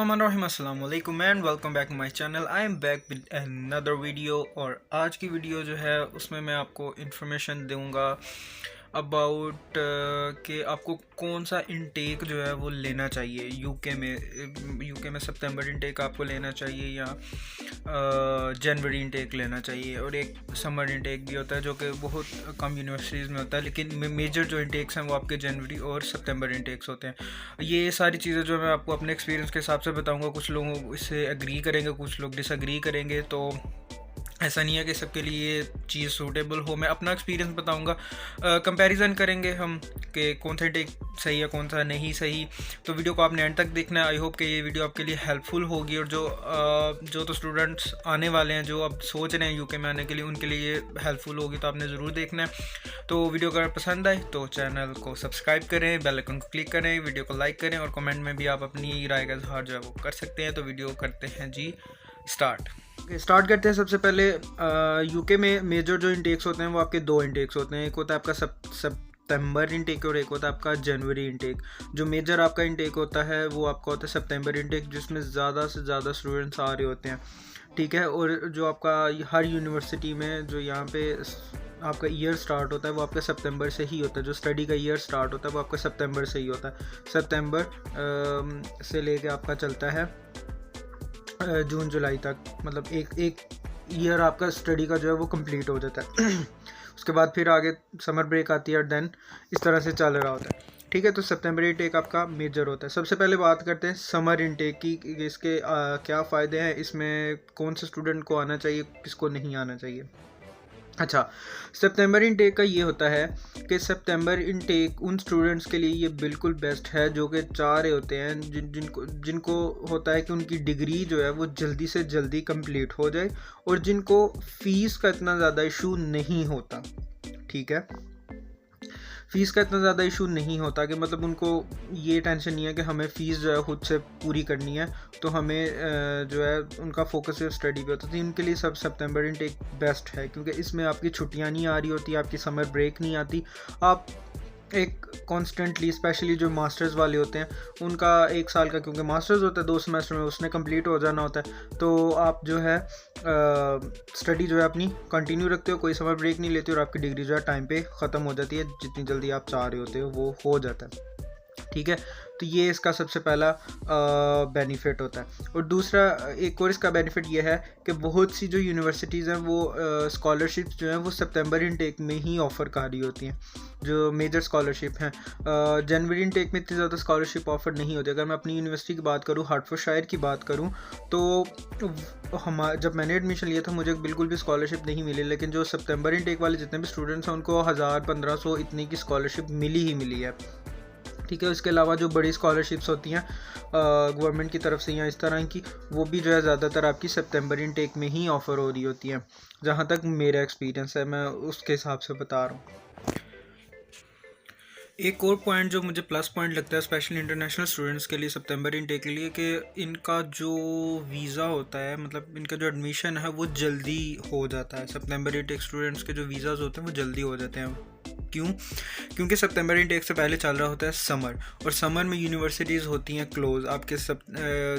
बिस्मिल्लाहिर्रहमानिर्रहीम अस्सलाम वालेकुम and welcome back my channel. I am back with another video. और आज की वीडियो जो है उसमें मैं आपको इन्फॉर्मेशन दूंगा अबाउट कि आपको कौन सा इनटेक जो है वो लेना चाहिए यूके में सितंबर इनटेक आपको लेना चाहिए या जनवरी इनटेक लेना चाहिए। और एक समर इनटेक भी होता है जो कि बहुत कम यूनिवर्सिटीज़ में होता है, लेकिन मेजर जो इनटेक्स हैं वो आपके जनवरी और सितंबर इनटेक्स होते हैं। ये सारी चीज़ें जो मैं आपको अपने एक्सपीरियंस के हिसाब से बताऊंगा। कुछ लोग इससे एग्री करेंगे, कुछ लोग डिसएग्री करेंगे, तो ऐसा नहीं है कि सबके लिए ये चीज़ सूटेबल हो। मैं अपना एक्सपीरियंस बताऊंगा, कंपैरिजन करेंगे हम कि कौन सा टेक सही है कौन सा नहीं सही। तो वीडियो को आपने एंड तक देखना है। आई होप कि ये वीडियो आपके लिए हेल्पफुल होगी। और जो तो स्टूडेंट्स आने वाले हैं, जो अब सोच रहे हैं यूके में आने के लिए, उनके लिए ये हेल्पफुल होगी, तो आपने ज़रूर देखना है। तो वीडियो अगर पसंद आए तो चैनल को सब्सक्राइब करें, बेल आइकन को क्लिक करें, वीडियो को लाइक करें और कमेंट में भी आप अपनी राय का इजहार जो है वो कर सकते हैं। तो वीडियो करते हैं जी स्टार्ट करते हैं। सबसे पहले यूके में मेजर जो इंटेक्स होते हैं वो आपके दो इंटेक्स होते हैं। एक होता है आपका सितंबर इंटेक और एक होता है आपका जनवरी इंटेक। जो मेजर आपका इंटेक होता है वो आपका होता है सितंबर इंटेक, जिसमें ज़्यादा से ज़्यादा स्टूडेंट्स आ रहे होते हैं, ठीक है। और जो आपका हर यूनिवर्सिटी में जो यहाँ पे आपका ईयर स्टार्ट होता है वो आपका सितंबर से ही होता है। जो स्टडी का ईयर स्टार्ट होता है वो आपका सितंबर से ही होता है। सितंबर से लेके आपका चलता है जून जुलाई तक, मतलब एक ईयर आपका स्टडी का जो है वो कंप्लीट हो जाता है। उसके बाद फिर आगे समर ब्रेक आती है और देन इस तरह से चल रहा होता है, ठीक है। तो सितंबर इनटेक आपका मेजर होता है। सबसे पहले बात करते हैं समर इनटेक की, इसके क्या फ़ायदे हैं, इसमें कौन से स्टूडेंट को आना चाहिए, किसको नहीं आना चाहिए। अच्छा, सितंबर इनटेक का ये होता है कि सितंबर इनटेक उन स्टूडेंट्स के लिए ये बिल्कुल बेस्ट है जो कि चाह रहे होते हैं, जिनको होता है कि उनकी डिग्री जो है वो जल्दी से जल्दी कंप्लीट हो जाए और जिनको फ़ीस का इतना ज़्यादा इशू नहीं होता, ठीक है। फ़ीस का इतना ज़्यादा इशू नहीं होता कि मतलब उनको ये टेंशन नहीं है कि हमें फ़ीस जो है खुद से पूरी करनी है, तो हमें जो है उनका फोकस सिर्फ स्टडी पे होता है। तो इनके लिए सब सितंबर इनटेक बेस्ट है, क्योंकि इसमें आपकी छुट्टियां नहीं आ रही होती, आपकी समर ब्रेक नहीं आती। आप एक कॉन्स्टेंटली, स्पेशली जो मास्टर्स वाले होते हैं उनका एक साल का, क्योंकि मास्टर्स होता है 2 सेमेस्टर में, उसने कंप्लीट हो जाना होता है, तो आप जो है स्टडी जो है अपनी कंटिन्यू रखते हो, कोई समर ब्रेक नहीं लेते और आपकी डिग्री जो है टाइम पे ख़त्म हो जाती है। जितनी जल्दी आप चाह रहे होते हो वो हो जाता है, ठीक है। तो ये इसका सबसे पहला बेनिफिट होता है। और दूसरा एक और इसका बेनिफिट ये है कि बहुत सी जो यूनिवर्सिटीज़ हैं वो स्कॉलरशिप्स जो हैं वो सितंबर इनटेक में ही ऑफ़र कर रही होती हैं, जो मेजर स्कॉलरशिप हैं। जनवरी इनटेक में इतनी ज़्यादा स्कॉलरशिप ऑफ़र नहीं होती। अगर मैं अपनी यूनिवर्सिटी की बात करूँ, हार्टफोर्डशायर की बात करूँ, तो जब मैंने एडमिशन लिया था मुझे बिल्कुल भी स्कॉलरशिप नहीं मिली, लेकिन जो सितंबर इनटेक वाले जितने भी स्टूडेंट्स हैं उनको 1000-1500 इतनी की स्कॉलरशिप मिली ही मिली है, ठीक है। उसके अलावा जो बड़ी स्कॉलरशिप्स होती हैं गवर्नमेंट की तरफ से या इस तरह की, वो भी जो है ज़्यादातर आपकी सितंबर इनटेक में ही ऑफ़र हो रही होती हैं, जहाँ तक मेरा एक्सपीरियंस है, मैं उसके हिसाब से बता रहा हूँ। एक और पॉइंट जो मुझे प्लस पॉइंट लगता है स्पेशली इंटरनेशनल स्टूडेंट्स के लिए सितंबर इनटेक के लिए, कि इनका जो वीज़ा होता है, मतलब इनका जो एडमिशन है वो जल्दी हो जाता है। सितंबर इनटेक स्टूडेंट्स के जो वीज़ाज़ होते हैं वो जल्दी हो जाते हैं। क्यों? क्योंकि सितंबर इनटेक से पहले चल रहा होता है समर, और समर में यूनिवर्सिटीज़ होती हैं क्लोज। आपके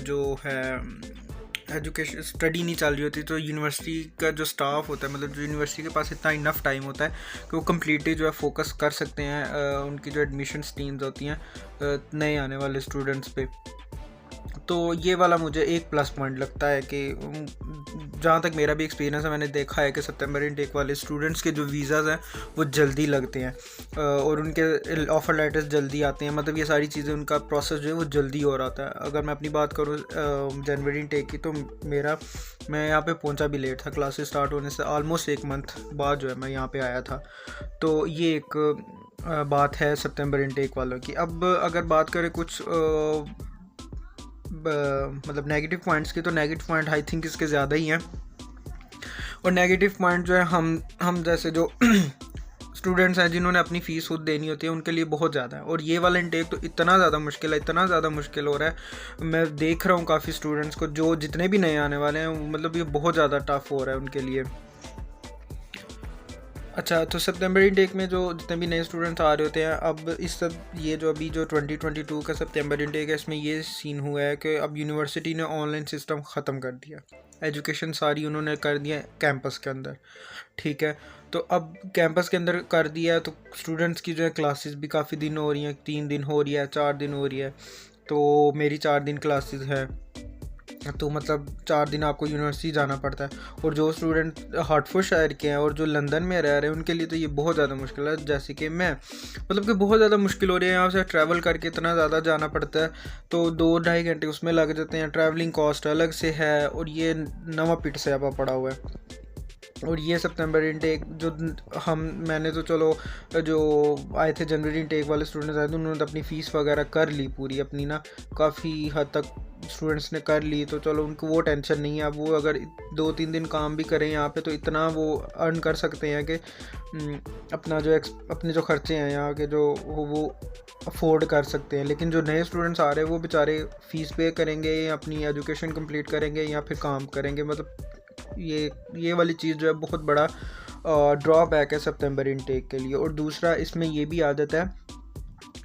जो है एजुकेशन स्टडी नहीं चल रही होती, तो यूनिवर्सिटी का जो स्टाफ होता है, मतलब जो यूनिवर्सिटी के पास इतना इनफ टाइम होता है कि वो कम्प्लीटली जो है फोकस कर सकते हैं उनकी जो एडमिशन टीम्स होती हैं नए आने वाले स्टूडेंट्स पे। तो ये वाला मुझे एक प्लस पॉइंट लगता है कि जहाँ तक मेरा भी एक्सपीरियंस है, मैंने देखा है कि सितंबर इनटेक वाले स्टूडेंट्स के जो वीज़ाज़ हैं वो जल्दी लगते हैं और उनके ऑफ़र लेटर्स जल्दी आते हैं। मतलब ये सारी चीज़ें, उनका प्रोसेस जो है वो जल्दी हो रहा होता है। अगर मैं अपनी बात करूँ जनवरी इनटेक की, तो मैं यहाँ पे पहुँचा भी लेट था, क्लासेस स्टार्ट होने से ऑलमोस्ट 1 मंथ बाद जो है मैं यहाँ पे आया था। तो ये एक बात है सितंबर इनटेक वालों की। अब अगर बात करें कुछ मतलब नेगेटिव पॉइंट्स की, तो नेगेटिव पॉइंट आई थिंक इसके ज़्यादा ही हैं। और नेगेटिव पॉइंट जो है हम जैसे जो स्टूडेंट्स हैं जिन्होंने अपनी फ़ीस खुद देनी होती है उनके लिए बहुत ज़्यादा है। और ये वाला इनटेक तो इतना ज़्यादा मुश्किल हो रहा है। मैं देख रहा हूँ काफ़ी स्टूडेंट्स को, जो जितने भी नए आने वाले हैं, मतलब ये बहुत ज़्यादा टफ हो रहा है उनके लिए। अच्छा, तो सितंबर इनटेक में जो जितने भी नए स्टूडेंट्स आ रहे होते हैं, अब इस सब ये जो अभी जो 2022 का सितंबर इनटेक है, इसमें ये सीन हुआ है कि अब यूनिवर्सिटी ने ऑनलाइन सिस्टम ख़त्म कर दिया। एजुकेशन सारी उन्होंने कर दिया कैंपस के अंदर, ठीक है। तो अब कैंपस के अंदर कर दिया है तो स्टूडेंट्स की जो है क्लासेस भी काफ़ी दिन हो रही हैं, 3 दिन हो रही है, 4 दिन हो रही है। तो मेरी 4 दिन क्लासेस है, तो मतलब 4 दिन आपको यूनिवर्सिटी जाना पड़ता है। और जो स्टूडेंट हार्टफोर्डशायर के हैं और जो लंदन में रह रहे हैं, उनके लिए तो ये बहुत ज़्यादा मुश्किल है। जैसे कि मैं, मतलब कि बहुत ज़्यादा मुश्किल हो रही है, यहाँ से ट्रैवल करके इतना ज़्यादा जाना पड़ता है, तो 2-2.5 घंटे उसमें लग जाते हैं। ट्रैवलिंग कॉस्ट अलग से है, और ये नवा पिट से अब पड़ा हुआ है। और ये सितंबर इनटेक जो मैंने तो चलो जो आए थे जनवरी इनटेक वाले स्टूडेंट्स आए थे, उन्होंने तो अपनी फ़ीस वगैरह कर ली पूरी अपनी ना, काफ़ी हद तक स्टूडेंट्स ने कर ली, तो चलो उनको वो टेंशन नहीं है। अब वो अगर 2-3 दिन काम भी करें यहाँ पे, तो इतना वो अर्न कर सकते हैं कि अपना जो अपने जो खर्चे हैं यहाँ के जो वो अफोर्ड कर सकते हैं। लेकिन जो नए स्टूडेंट्स आ रहे हैं वो बेचारे फ़ीस पे करेंगे, या अपनी एजुकेशन कंप्लीट करेंगे, या फिर काम करेंगे। मतलब ये वाली चीज़ जो है बहुत बड़ा ड्रॉबैक है सितंबर इनटेक के लिए। और दूसरा इसमें ये भी आदत है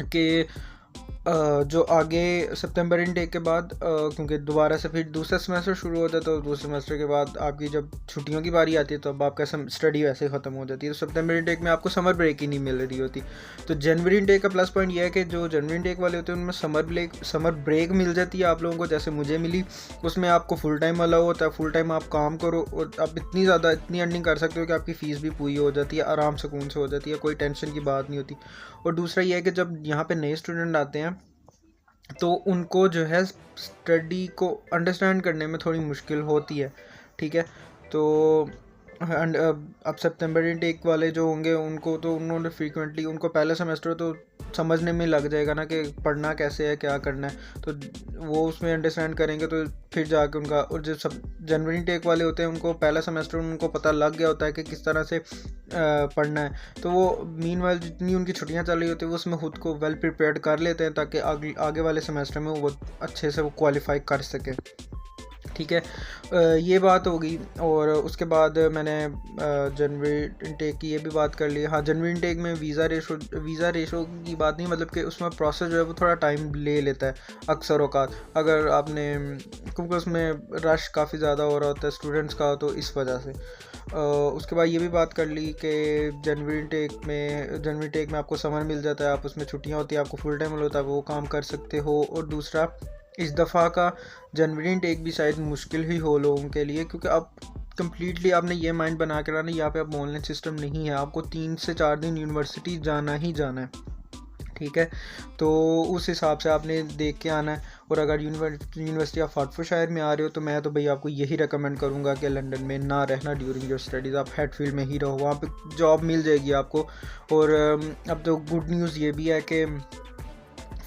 कि जो आगे सितंबर इनटेक के बाद क्योंकि दोबारा से फिर दूसरा सेमेस्टर शुरू होता है, तो दूसरे सेमेस्टर के बाद आपकी जब छुट्टियों की बारी आती है, तो अब आपका स्टडी वैसे ही ख़त्म हो जाती है। तो सितंबर इनटेक में आपको समर ब्रेक ही नहीं मिल रही होती। तो जनवरी इनटेक का प्लस पॉइंट यह है कि जो जनवरी इनटेक वाले होते हैं उनमें समर ब्रेक मिल जाती है आप लोगों को, जैसे मुझे मिली। उसमें आपको फुल टाइम अलाउ होता है, फुल टाइम आप काम करो, और आप इतनी अर्निंग कर सकते हो कि आपकी फ़ीस भी पूरी हो जाती है, आराम सुकून से हो जाती है, कोई टेंशन की बात नहीं होती। और दूसरा ये है कि जब यहाँ पे नए स्टूडेंट आते हैं, तो उनको जो है स्टडी को अंडरस्टैंड करने में थोड़ी मुश्किल होती है, ठीक है। तो अब सितंबर इनटेक वाले जो होंगे, उनको तो उन्होंने फ्रीक्वेंटली, उनको पहला सेमेस्टर तो समझने में लग जाएगा ना कि पढ़ना कैसे है, क्या करना है, तो वो उसमें अंडरस्टैंड करेंगे, तो फिर जाके उनका। और जो सब जनवरी इनटेक वाले होते हैं, उनको पहला सेमेस्टर उनको पता लग गया होता है कि किस तरह से पढ़ना है, तो वो मीनवाइल जितनी उनकी छुट्टियां चल रही होती है, वो उसमें खुद को वेल प्रिपेयर्ड कर लेते हैं, ताकि आगे वाले सेमेस्टर में वो अच्छे से वो क्वालिफाई कर सके, ठीक है। ये बात होगी। और उसके बाद मैंने जनवरी इनटेक की ये भी बात कर ली। हाँ, जनवरी इनटेक में वीज़ा रेशो की बात नहीं, मतलब कि उसमें प्रोसेस जो है वो थोड़ा टाइम ले लेता है अक्सर औकात, अगर आपने, क्योंकि उसमें रश काफ़ी ज़्यादा हो रहा होता है स्टूडेंट्स का, तो इस वजह से। उसके बाद ये भी बात कर ली कि जनवरी इनटेक में आपको समर मिल जाता है, आप उसमें छुट्टियाँ होती है, आपको फुल टाइम होता है, वो काम कर सकते हो। और दूसरा, इस दफ़ा का जनवरी इनटेक भी शायद मुश्किल ही हो लोगों के लिए, क्योंकि अब कम्प्लीटली आपने ये माइंड बना के रखना, यहाँ पे अब ऑनलाइन सिस्टम नहीं है, आपको 3 से 4 दिन यूनिवर्सिटी जाना ही जाना है, ठीक है। तो उस हिसाब से आपने देख के आना है। और अगर यूनिवर्सिटी ऑफ हार्टफोर्डशायर में आ रहे हो, तो मैं तो भाई आपको यही रेकमेंड करूँगा कि लंदन में ना रहना ड्यूरिंग योर स्टडीज़, आप हैटफील्ड में ही रहो, वहाँ पे जॉब मिल जाएगी आपको। और अब तो गुड न्यूज़ ये भी है कि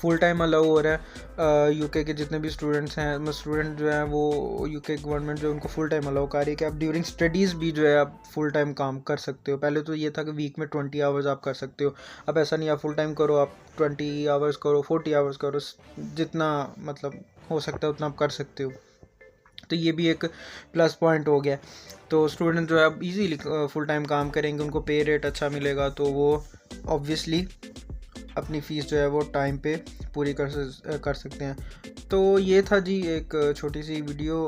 फुल टाइम अलाउ हो रहा है। यूके के जितने भी स्टूडेंट्स हैं, स्टूडेंट जो हैं वो यूके गवर्नमेंट जो उनको फुल टाइम अलाउ कर रही है कि आप ड्यूरिंग स्टडीज़ भी जो है आप फुल टाइम काम कर सकते हो। पहले तो ये था कि वीक में 20 आवर्स आप कर सकते हो, अब ऐसा नहीं, आप फुल टाइम करो, आप 20 आवर्स करो, 40 आवर्स करो, जितना मतलब हो सकता है उतना आप कर सकते हो। तो ये भी एक प्लस पॉइंट हो गया। तो स्टूडेंट जो है अब ईजीली फुल टाइम काम करेंगे, उनको पे रेट अच्छा मिलेगा, तो वो ऑब्वियसली अपनी फ़ीस जो है वो टाइम पे पूरी कर सकते हैं। तो ये था जी एक छोटी सी वीडियो।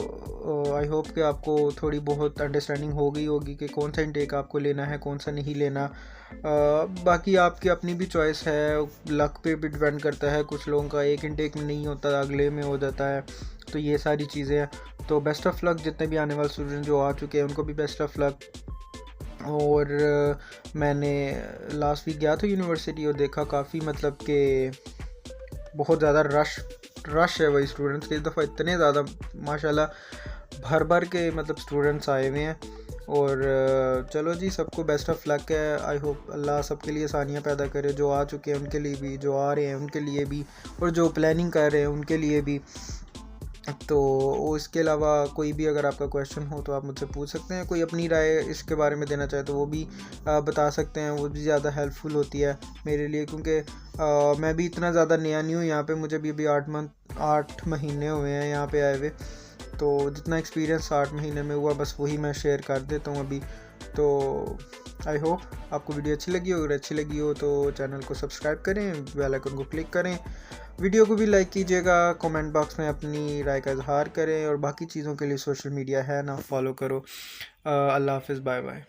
आई होप कि आपको थोड़ी बहुत अंडरस्टैंडिंग हो गई होगी कि कौन सा इनटेक आपको लेना है, कौन सा नहीं लेना। बाकी आपकी अपनी भी चॉइस है, लक पे भी डिपेंड करता है, कुछ लोगों का एक इनटेक में नहीं होता, अगले में हो जाता है। तो ये सारी चीज़ें हैं। तो बेस्ट ऑफ लक जितने भी आने वाले स्टूडेंट जो आ चुके हैं, उनको भी बेस्ट ऑफ लक। और मैंने लास्ट वीक गया था यूनिवर्सिटी और देखा काफ़ी, मतलब कि बहुत ज़्यादा रश है वही स्टूडेंट्स के। इस दफ़ा इतने ज़्यादा माशाल्लाह भर भर के मतलब स्टूडेंट्स आए हुए हैं। और चलो जी, सबको बेस्ट ऑफ लक है। आई होप अल्लाह सबके लिए आसानियाँ पैदा करे, जो आ चुके हैं उनके लिए भी, जो आ रहे हैं उनके लिए भी, और जो प्लानिंग कर रहे हैं उनके लिए भी। तो इसके अलावा कोई भी अगर आपका क्वेश्चन हो तो आप मुझसे पूछ सकते हैं, कोई अपनी राय इसके बारे में देना चाहे तो वो भी बता सकते हैं, वो भी ज़्यादा हेल्पफुल होती है मेरे लिए, क्योंकि मैं भी इतना ज़्यादा नया नहीं हूँ यहाँ पे, मुझे भी अभी 8 महीने हुए हैं यहाँ पे आए हुए। तो जितना एक्सपीरियंस 8 महीने में हुआ बस वही मैं शेयर कर देता हूँ अभी। तो आई होप आपको वीडियो अच्छी लगी हो। अगर अच्छी लगी हो तो चैनल को सब्सक्राइब करें, बेल आइकन को क्लिक करें, वीडियो को भी लाइक कीजिएगा, कमेंट बॉक्स में अपनी राय का इजहार करें और बाकी चीज़ों के लिए सोशल मीडिया है ना, फॉलो करो। अल्लाह हाफिज़, बाय बाय।